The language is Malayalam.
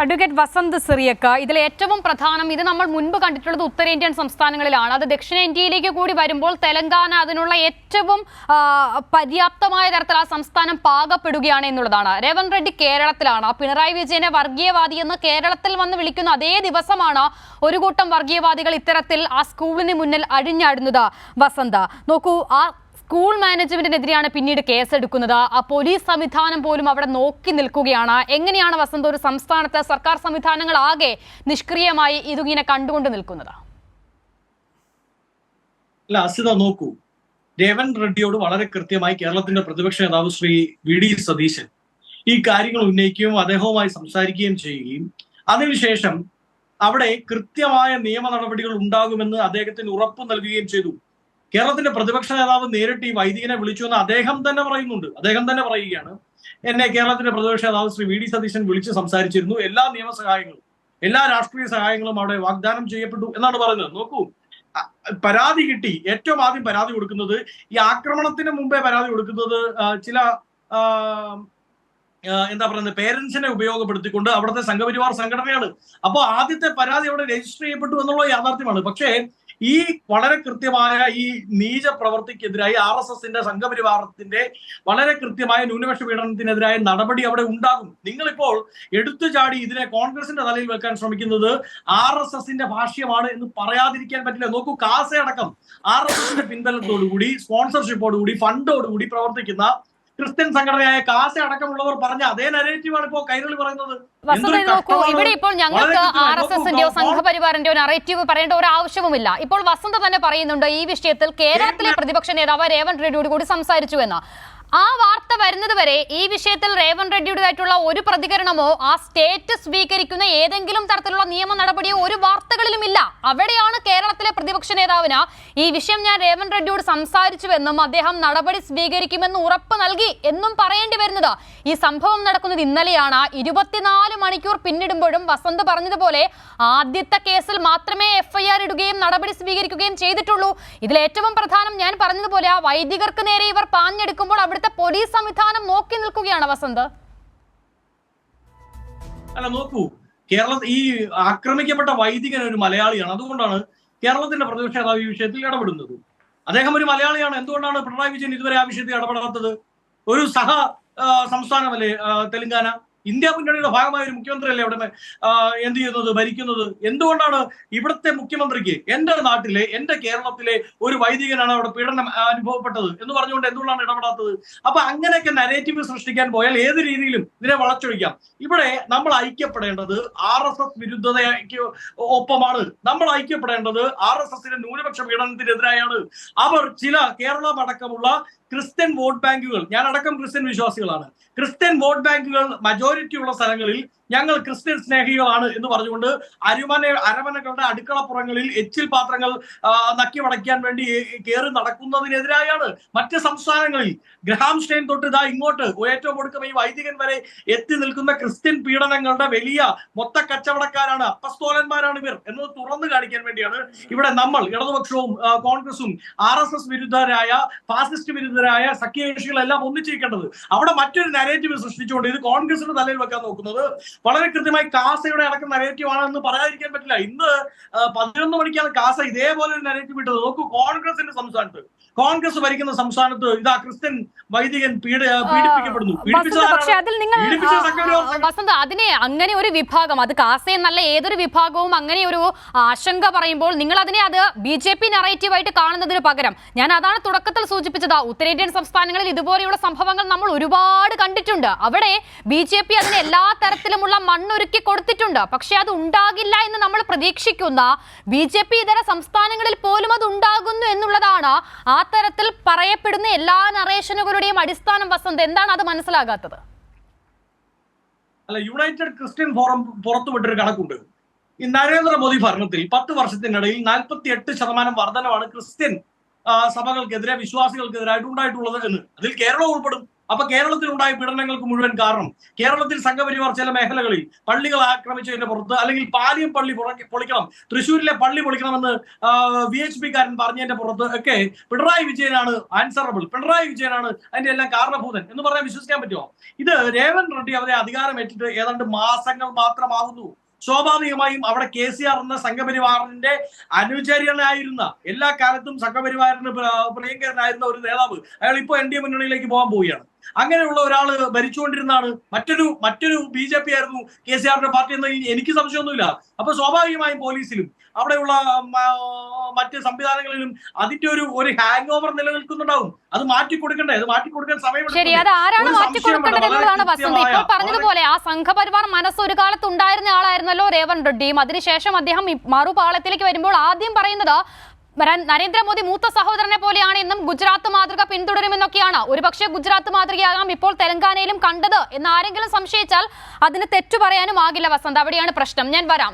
അഡ്വക്കേറ്റ് വസന്ത് സിറിയക്ക് ഇതിൽ ഏറ്റവും പ്രധാനം, ഇത് നമ്മൾ മുൻപ് കണ്ടിട്ടുള്ളത് ഉത്തരേന്ത്യൻ സംസ്ഥാനങ്ങളിലാണ്. അത് ദക്ഷിണേന്ത്യയിലേക്ക് കൂടി വരുമ്പോൾ തെലങ്കാന അതിനുള്ള ഏറ്റവും പര്യാപ്തമായ തരത്തിൽ ആ സംസ്ഥാനം പാകപ്പെടുകയാണ് എന്നുള്ളതാണ്. രേവന്ത് റെഡ്ഡി കേരളത്തിലാണ്. പിണറായി വിജയനെ വർഗീയവാദി എന്ന് കേരളത്തിൽ വന്ന് വിളിക്കുന്ന അതേ ദിവസമാണ് ഒരു കൂട്ടം വർഗീയവാദികൾ ഇത്തരത്തിൽ ആ സ്കൂളിന് മുന്നിൽ അഴിഞ്ഞാടുന്നത്. വസന്ത് നോക്കൂ, ആ സ്കൂൾ മാനേജ്മെന്റിനെതിരെയാണ് പിന്നീട് കേസെടുക്കുന്നത്. ആ പോലീസ് സംവിധാനം പോലും അവിടെ നോക്കി നിൽക്കുകയാണ്. എങ്ങനെയാണ് വസന്ത് ഒരു സംസ്ഥാനത്ത് സർക്കാർ സംവിധാനങ്ങൾ ആകെ നിഷ്ക്രിയമായി ഇതിങ്ങനെ കണ്ടുകൊണ്ട് നിൽക്കുന്നത്? അല്ല അസിത, നോക്കൂ, രേവന്ത് റെഡ്ഡിയോട് വളരെ കൃത്യമായി കേരളത്തിന്റെ പ്രതിപക്ഷ നേതാവ് ശ്രീ വി ഡി സതീശൻ ഈ കാര്യങ്ങൾ ഉന്നയിക്കുകയും അദ്ദേഹവുമായി സംസാരിക്കുകയും ചെയ്യുകയും അതിനുശേഷം അവിടെ കൃത്യമായ നിയമ നടപടികൾ ഉണ്ടാകുമെന്ന് അദ്ദേഹത്തിന് ഉറപ്പ് നൽകുകയും ചെയ്തു. കേരളത്തിന്റെ പ്രതിപക്ഷ നേതാവ് നേരിട്ട് ഈ വൈദികനെ വിളിച്ചു എന്ന് അദ്ദേഹം തന്നെ പറയുന്നുണ്ട്. അദ്ദേഹം തന്നെ പറയുകയാണ്, എന്നെ കേരളത്തിന്റെ പ്രതിപക്ഷ നേതാവ് ശ്രീ വി ഡി സതീശൻ വിളിച്ച് സംസാരിച്ചിരുന്നു, എല്ലാ നിയമസഹായങ്ങളും എല്ലാ രാഷ്ട്രീയ സഹായങ്ങളും അവിടെ വാഗ്ദാനം ചെയ്യപ്പെട്ടു എന്നാണ് പറയുന്നത്. നോക്കൂ, പരാതി കിട്ടി. ഏറ്റവും ആദ്യം പരാതി കൊടുക്കുന്നത്, ഈ ആക്രമണത്തിന് മുമ്പേ പരാതി കൊടുക്കുന്നത് ചില എന്താ പറയുന്നത്, പേരൻസിനെ ഉപയോഗപ്പെടുത്തിക്കൊണ്ട് അവിടുത്തെ സംഘപരിവാർ സംഘടനയാണ്. അപ്പോൾ ആദ്യത്തെ പരാതി അവിടെ രജിസ്റ്റർ ചെയ്യപ്പെട്ടു എന്നുള്ള യാഥാർത്ഥ്യമാണ്. പക്ഷേ ഈ വളരെ കൃത്യമായ ഈ നീച പ്രവർത്തിക്കെതിരായി RSSന്റെ സംഘപരിവാരത്തിന്റെ വളരെ കൃത്യമായ ന്യൂനപക്ഷ പീഡനത്തിനെതിരായ നടപടി അവിടെ ഉണ്ടാകും. നിങ്ങളിപ്പോൾ എടുത്തു ചാടി ഇതിനെ കോൺഗ്രസിന്റെ തലയിൽ വെക്കാൻ ശ്രമിക്കുന്നത് RSSന്റെ ഭാഷ്യമാണ് എന്ന് പറയാതിരിക്കാൻ പറ്റില്ല. നോക്കൂ, കാസ അടക്കം RSSന്റെ പിൻബലത്തോടുകൂടി, സ്പോൺസർഷിപ്പോടുകൂടി, ഫണ്ടോടുകൂടി പ്രവർത്തിക്കുന്ന ക്രിസ്ത്യൻ സംഘടനയായ കാസ അടക്കമുള്ളവർ പറഞ്ഞ അതേ നരേറ്റീവാണ് ഇപ്പോൾ കൈരളി പറയുന്നത്. ഇവിടെ ഇപ്പോൾ ഞങ്ങൾക്ക് RSSന്റെയോ സംഘപരിവാറിന്റെയോ നറേറ്റീവ് പറയേണ്ട ഒരു ആവശ്യവുമില്ല. ഇപ്പോൾ വസന്ത് തന്നെ പറയുന്നുണ്ട് ഈ വിഷയത്തിൽ കേരളത്തിലെ പ്രതിപക്ഷ നേതാവ് രേവന്ത് റെഡ്ഡിയോട് കൂടി സംസാരിച്ചു എന്ന്. ആ വാർത്ത വരുന്നത് വരെ ഈ വിഷയത്തിൽ രേവന്ത് റെഡ്ഡിയുടേതായിട്ടുള്ള ഒരു പ്രതികരണമോ ആ സ്റ്റേറ്റ് സ്വീകരിക്കുന്ന ഏതെങ്കിലും തരത്തിലുള്ള നിയമ നടപടിയോ ഒരു വാർത്തകളിലും ഇല്ല. അവിടെയാണ് കേരളത്തിലെ പ്രതിപക്ഷ നേതാവിന് ഈ വിഷയം ഞാൻ രേവന്ത് റെഡ്ഡിയോട് സംസാരിച്ചുവെന്നും അദ്ദേഹം നടപടി സ്വീകരിക്കുമെന്ന് ഉറപ്പ് നൽകി എന്നും പറയേണ്ടി വരുന്നത്. ഈ സംഭവം നടക്കുന്നത് ഇന്നലെയാണ്. 24 മണിക്കൂർ പിന്നിടുമ്പോഴും വസന്ത് പറഞ്ഞതുപോലെ ആദ്യത്തെ കേസിൽ മാത്രമേ FIR ഇടുകയും നടപടി സ്വീകരിക്കുകയും ചെയ്തിട്ടുള്ളൂ. ഇതിൽ ഏറ്റവും പ്രധാനം ഞാൻ പറഞ്ഞതുപോലെ ആ വൈദികർക്ക് നേരെ ഇവർ പാഞ്ഞെടുക്കുമ്പോൾ അവിടുത്തെ പോലീസ് സംവിധാനം നോക്കി നിൽക്കുകയാണ്. വസന്ത്, അല്ല നോക്കൂ, ഈ ആക്രമിക്കപ്പെട്ട വൈദികൻ ഒരു മലയാളിയാണ്. അതുകൊണ്ടാണ് കേരളത്തിന്റെ പ്രതിപക്ഷ നേതാവ് ഈ വിഷയത്തിൽ ഇടപെടുന്നത്. അദ്ദേഹം ഒരു മലയാളിയാണ്. എന്തുകൊണ്ടാണ് പിണറായി വിജയൻ ഇതുവരെ ആ വിഷയത്തിൽ ഇടപെടാത്തത്? ഒരു സംസ്ഥാനമല്ലേ തെലങ്കാന? ഇന്ത്യ മുന്നണിയുടെ ഭാഗമായ ഒരു മുഖ്യമന്ത്രിയല്ലേ അവിടെ എന്ത് ചെയ്യുന്നത്, ഭരിക്കുന്നത്? എന്തുകൊണ്ടാണ് ഇവിടുത്തെ മുഖ്യമന്ത്രിക്ക് എന്റെ നാട്ടിലെ, എന്റെ കേരളത്തിലെ ഒരു വൈദികനാണ് അവിടെ പീഡനം അനുഭവപ്പെട്ടത് എന്ന് പറഞ്ഞുകൊണ്ട് എന്തുകൊണ്ടാണ് ഇടപെടാത്തത്? അപ്പൊ അങ്ങനെയൊക്കെ നരേറ്റീവ് സൃഷ്ടിക്കാൻ പോയാൽ ഏത് രീതിയിലും ഇതിനെ വളച്ചൊഴിക്കാം. ഇവിടെ നമ്മൾ ഐക്യപ്പെടേണ്ടത് RSS വിരുദ്ധതയ്ക്ക് ഒപ്പമാണ്. നമ്മൾ ഐക്യപ്പെടേണ്ടത് RSSന്റെ ന്യൂനപക്ഷ പീഡനത്തിനെതിരായാണ്. അവർ ചില കേരളം അടക്കമുള്ള ക്രിസ്ത്യൻ വോട്ട് ബാങ്കുകൾ, ഞാൻ അടക്കം ക്രിസ്ത്യൻ വിശ്വാസികളാണ്, ക്രിസ്ത്യൻ വോട്ട് ബാങ്കുകൾ മജോറിറ്റി ഉള്ള സ്ഥലങ്ങളിൽ ഞങ്ങൾ ക്രിസ്ത്യൻ സ്നേഹികളാണ് എന്ന് പറഞ്ഞുകൊണ്ട് അരമനകളുടെ അടുക്കളപ്പുറങ്ങളിൽ എച്ചിൽ പാത്രങ്ങൾ നക്കി വടയ്ക്കാൻ വേണ്ടി കയറി നടക്കുന്നതിനെതിരായാണ്. മറ്റ് സംസ്ഥാനങ്ങളിൽ ഗ്രഹാം സ്റ്റെയിൻ തൊട്ട് ഇതാ ഇങ്ങോട്ട് ഏറ്റവും ഒടുക്കം ഈ വൈദികൻ വരെ എത്തി നിൽക്കുന്ന ക്രിസ്ത്യൻ പീഡനങ്ങളുടെ വലിയ മൊത്ത കച്ചവടക്കാരാണ്, അപ്പസ്തോലന്മാരാണ് ഇവർ എന്നത് തുറന്നു കാണിക്കാൻ വേണ്ടിയാണ് ഇവിടെ നമ്മൾ ഇടതുപക്ഷവും കോൺഗ്രസും RSS വിരുദ്ധരായ, ഫാസിസ്റ്റ് വിരുദ്ധരായ സഖ്യകക്ഷികളെല്ലാം ഒന്നിച്ചിരിക്കേണ്ടത്. അവിടെ മറ്റൊരു നരേറ്റീവ് സൃഷ്ടിച്ചുകൊണ്ട് ഇത് കോൺഗ്രസിന്റെ തലയിൽ വെക്കാൻ നോക്കുന്നത് വളരെ കൃത്യമായി കാസയുടെ അടക്കം നരേറ്റീവ് ആണെന്ന് പറയാതിരിക്കാൻ പറ്റില്ല. ഇന്ന് 11 മണിക്കാണ് കാസ ഇതേപോലെ ഒരു നരേറ്റീവ് ഇട്ടത്. നോക്കൂ, കോൺഗ്രസിന്റെ സംസ്ഥാനത്ത്, കോൺഗ്രസ് ഭരിക്കുന്ന സംസ്ഥാനത്ത് ഇതാ ക്രിസ്ത്യൻ വൈദികൻ പീഡിപ്പിക്കപ്പെടുന്നു. വസന്ത്, അതിനെ അങ്ങനെ ഒരു വിഭാഗം, അത് കാസ എന്നല്ല ഏതൊരു വിഭാഗവും അങ്ങനെ ഒരു ആശങ്ക പറയുമ്പോൾ നിങ്ങൾ അതിനെ അത് BJP നറേറ്റീവായിട്ട് കാണുന്നതിന് പകരം, ഞാൻ അതാണ് തുടക്കത്തിൽ സൂചിപ്പിച്ചത്, ഉത്തരേന്ത്യൻ സംസ്ഥാനങ്ങളിൽ ഇതുപോലെയുള്ള സംഭവങ്ങൾ നമ്മൾ ഒരുപാട് കണ്ടിട്ടുണ്ട്. അവിടെ BJP അതിന് എല്ലാ തരത്തിലുമുള്ള മണ്ണൊരുക്കി കൊടുത്തിട്ടുണ്ട്. പക്ഷെ അത് ഉണ്ടാകില്ല എന്ന് നമ്മൾ പ്രതീക്ഷിക്കുന്ന BJP ഇതര സംസ്ഥാനങ്ങളിൽ പോലും അത് ഉണ്ടാകുന്നു എന്നുള്ളതാണ് ആ തരത്തിൽ പറയപ്പെടുന്ന എല്ലാ നറേഷനുകളുടെയും അടിസ്ഥാനം. വസന്ത്, എന്താണ് അത് മനസ്സിലാകാത്തത്? അല്ല, യുണൈറ്റഡ് ക്രിസ്ത്യൻ ഫോറം പുറത്തുവിട്ടൊരു കണക്കുണ്ട്. ഈ നരേന്ദ്രമോദി ഭരണത്തിൽ 10 വർഷത്തിനിടയിൽ 48% വർധനമാണ് ക്രിസ്ത്യൻ സഭകൾക്കെതിരെ, വിശ്വാസികൾക്കെതിരായിട്ട് ഉണ്ടായിട്ടുള്ളത് എന്ന്. അതിൽ കേരളം ഉൾപ്പെടും. അപ്പൊ കേരളത്തിൽ ഉണ്ടായ പീഡനങ്ങൾക്ക് മുഴുവൻ കാരണം കേരളത്തിൽ സംഘപരിവാർ ചില മേഖലകളിൽ പള്ളികൾ ആക്രമിച്ചതിന്റെ പുറത്ത്, അല്ലെങ്കിൽ പാലിയം പള്ളി പൊളിക്കണം, തൃശ്ശൂരിലെ പള്ളി പൊളിക്കണമെന്ന് VHP-കാരൻ പറഞ്ഞതിന്റെ പുറത്ത് ഒക്കെ പിണറായി വിജയനാണ് ആൻസറബിൾ, പിണറായി വിജയനാണ് അതിന്റെ എല്ലാം കാരണഭൂതൻ എന്ന് പറഞ്ഞാൽ വിശ്വസിക്കാൻ പറ്റുമോ? ഇത് രേവന്ത് റെഡ്ഡി അവരെ അധികാരമേറ്റിട്ട് ഏതാണ്ട് മാസങ്ങൾ മാത്രമാവുന്നു. സ്വാഭാവികമായും അവിടെ KCR എന്ന സംഘപരിവാറിന്റെ അനുചരനായിരുന്ന, എല്ലാ കാലത്തും സംഘപരിവാറിന് പ്രിയങ്കരനായിരുന്ന ഒരു നേതാവ്, അയാൾ ഇപ്പോൾ NDA മുന്നണിയിലേക്ക് പോകാൻ പോവുകയാണ്. അങ്ങനെയുള്ള ഒരാള് ഭരിച്ചുകൊണ്ടിരുന്നാണ് മറ്റൊരു BJP ആയിരുന്നു KCR-ന്റെ പാർട്ടി എന്ന് എനിക്ക് സംശയമൊന്നുമില്ല. അപ്പൊ സ്വാഭാവികമായും പോലീസിലും അവിടെയുള്ള മറ്റ് സംവിധാനങ്ങളിലും അതിന്റെ ഒരു ഹാങ് ഓവർ നിലനിൽക്കുന്നുണ്ടാവും. അത് മാറ്റിക്കൊടുക്കണ്ടേ? അത് മാറ്റിക്കൊടുക്കാൻ ശരി, അത് ആരാണ് മാറ്റിക്കൊടുക്കേണ്ടത് എന്നുള്ളതാണ് വസന്ത്. ഇപ്പോൾ പറഞ്ഞതുപോലെ ആ സംഘപരിവാർ മനസ്സ് ഒരു കാലത്ത് ഉണ്ടായിരുന്ന ആളായിരുന്നല്ലോ രേവന്ത് റെഡ്ഡിയും. അതിനുശേഷം അദ്ദേഹം മറുപാളത്തിലേക്ക് വരുമ്പോൾ ആദ്യം പറയുന്നത് നരേന്ദ്രമോദി മൂത്ത സഹോദരനെ പോലെയാണ് എന്നും ഗുജറാത്ത് മാതൃക പിന്തുടരുമെന്നൊക്കെയാണ്. ഒരുപക്ഷെ ഗുജറാത്ത് മാതൃകയാകാം ഇപ്പോൾ തെലങ്കാനയിലും കണ്ടത് എന്ന് ആരെങ്കിലും സംശയിച്ചാൽ അതിന് തെറ്റു പറയാനും ആകില്ല വസന്ത്. അവിടെയാണ് പ്രശ്നം. ഞാൻ വരാം.